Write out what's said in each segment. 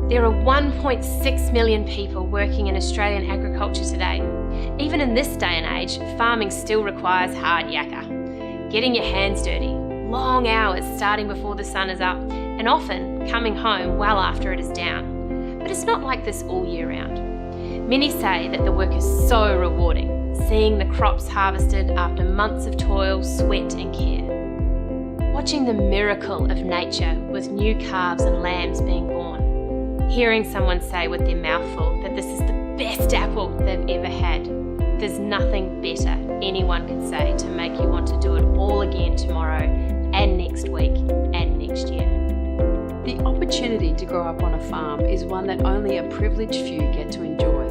There are 1.6 million people working in Australian agriculture today. Even in this day and age, farming still requires hard yakka. Getting your hands dirty, long hours starting before the sun is up, and often coming home well after it is down. But it's not like this all year round. Many say that the work is so rewarding, seeing the crops harvested after months of toil, sweat and care. Watching the miracle of nature with new calves and lambs being born. Hearing someone say with their mouth full that this is the best apple they've ever had. There's nothing better anyone can say to make you want to do it all again tomorrow and next week and next year. The opportunity to grow up on a farm is one that only a privileged few get to enjoy.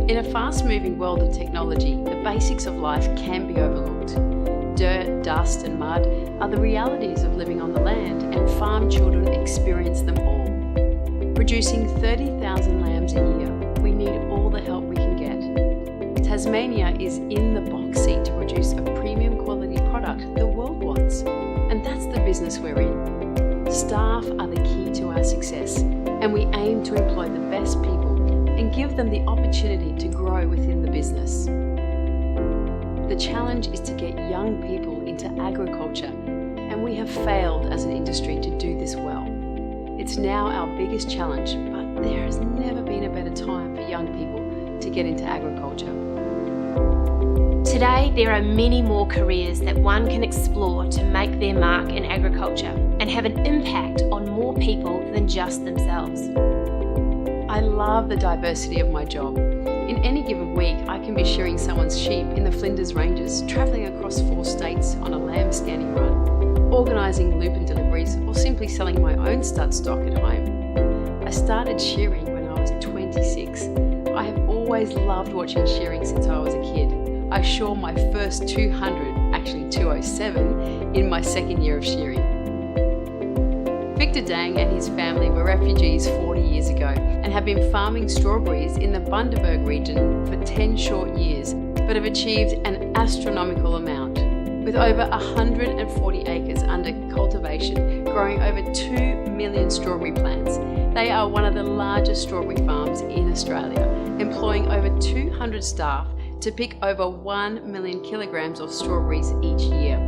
In a fast-moving world of technology, the basics of life can be overlooked. Dirt, dust and mud are the realities of living on the land, and farm children experience them all. Producing 30,000 lambs a year, we need all the help we can get. Tasmania is in the box seat to produce a premium quality product the world wants, and that's the business we're in. Staff are the key to our success, and we aim to employ the best people and give them the opportunity to grow within the business. The challenge is to get young people into agriculture, and we have failed as an industry to do this well. It's now our biggest challenge, but there has never been a better time for young people to get into agriculture. Today, there are many more careers that one can explore to make their mark in agriculture and have an impact on more people than just themselves. I love the diversity of my job. In any given week, I can be shearing someone's sheep in the Flinders Ranges, travelling across 4 states on a lamb scanning run, organising lupin deliveries, or simply selling my own stud stock at home. I started shearing when I was 26. I have always loved watching shearing since I was a kid. I shore my first 200, actually 207, in my second year of shearing. Victor Dang and his family were refugees 40 years ago and have been farming strawberries in the Bundaberg region for 10 short years, but have achieved an astronomical amount. With over 140 acres under cultivation, growing over 2 million strawberry plants, they are one of the largest strawberry farms in Australia, employing over 200 staff to pick over 1 million kilograms of strawberries each year.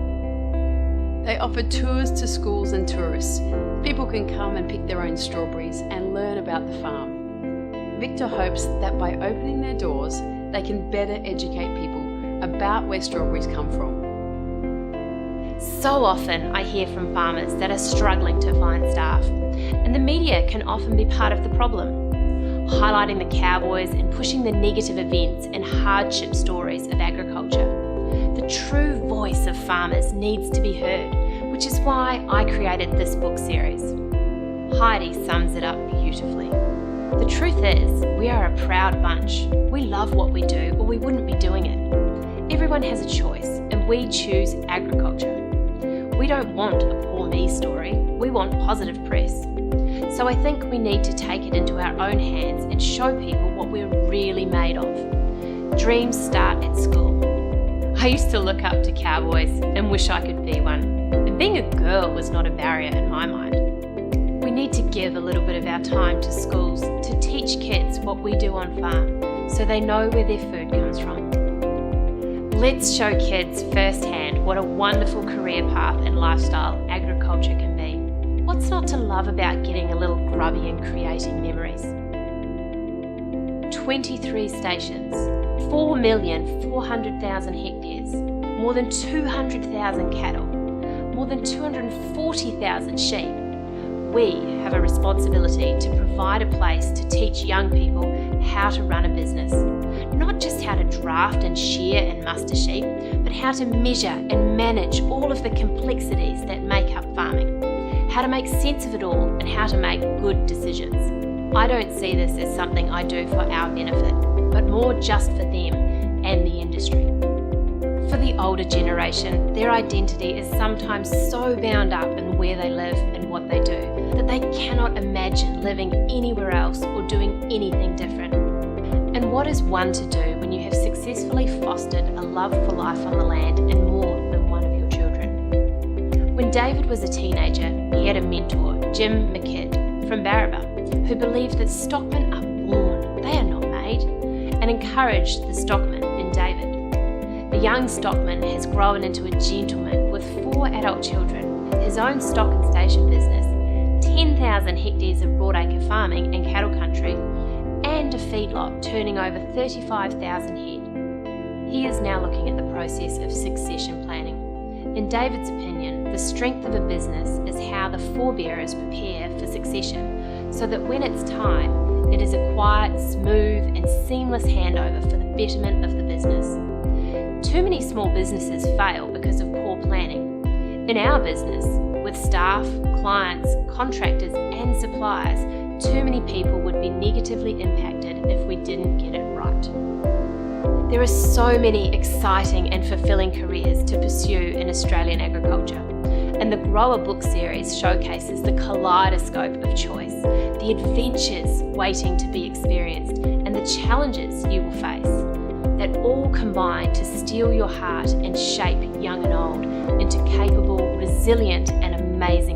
They offer tours to schools and tourists. People can come and pick their own strawberries and learn about the farm. Victor hopes that by opening their doors, they can better educate people about where strawberries come from. So often I hear from farmers that are struggling to find staff, and the media can often be part of the problem, highlighting the cowboys and pushing the negative events and hardship stories of agriculture. The true voice of farmers needs to be heard, which is why I created this book series. Heidi sums it up beautifully. The truth is, we are a proud bunch. We love what we do, or we wouldn't be doing it. Everyone has a choice, and we choose agriculture. We don't want a poor me story, we want positive press. So I think we need to take it into our own hands and show people what we're really made of. Dreams start at school. I used to look up to cowboys and wish I could be one. And being a girl was not a barrier in my mind. We need to give a little bit of our time to schools to teach kids what we do on farm so they know where their food comes from. Let's show kids firsthand what a wonderful career path and lifestyle agriculture can be. What's not to love about getting a little grubby and creating memories? 23 stations, 4,400,000 hectares, more than 200,000 cattle, more than 240,000 sheep. We have a responsibility to provide a place to teach young people how to run a business. Not just how to draft and shear and muster sheep, but how to measure and manage all of the complexities that make up farming. How to make sense of it all and how to make good decisions. I don't see this as something I do for our benefit, but more just for them and the industry. For the older generation, their identity is sometimes so bound up in where they live and what they do that they cannot imagine living anywhere else or doing anything different. And what is one to do when you have successfully fostered a love for life on the land in more than one of your children? When David was a teenager, he had a mentor, Jim McKidd, from Barraba, who believe that stockmen are born, they are not made, and encouraged the stockman in David. The young stockman has grown into a gentleman with 4 adult children, his own stock and station business, 10,000 hectares of broadacre farming and cattle country, and a feedlot turning over 35,000 head. He is now looking at the process of succession planning. In David's opinion, the strength of a business is how the forebearers prepare for succession, so that when it's time, it is a quiet, smooth and seamless handover for the betterment of the business. Too many small businesses fail because of poor planning. In our business, with staff, clients, contractors and suppliers, too many people would be negatively impacted if we didn't get it right. There are so many exciting and fulfilling careers to pursue in Australian agriculture, and the Grower book series showcases the kaleidoscope of choice, the adventures waiting to be experienced, and the challenges you will face, that all combine to steal your heart and shape young and old into capable, resilient and amazing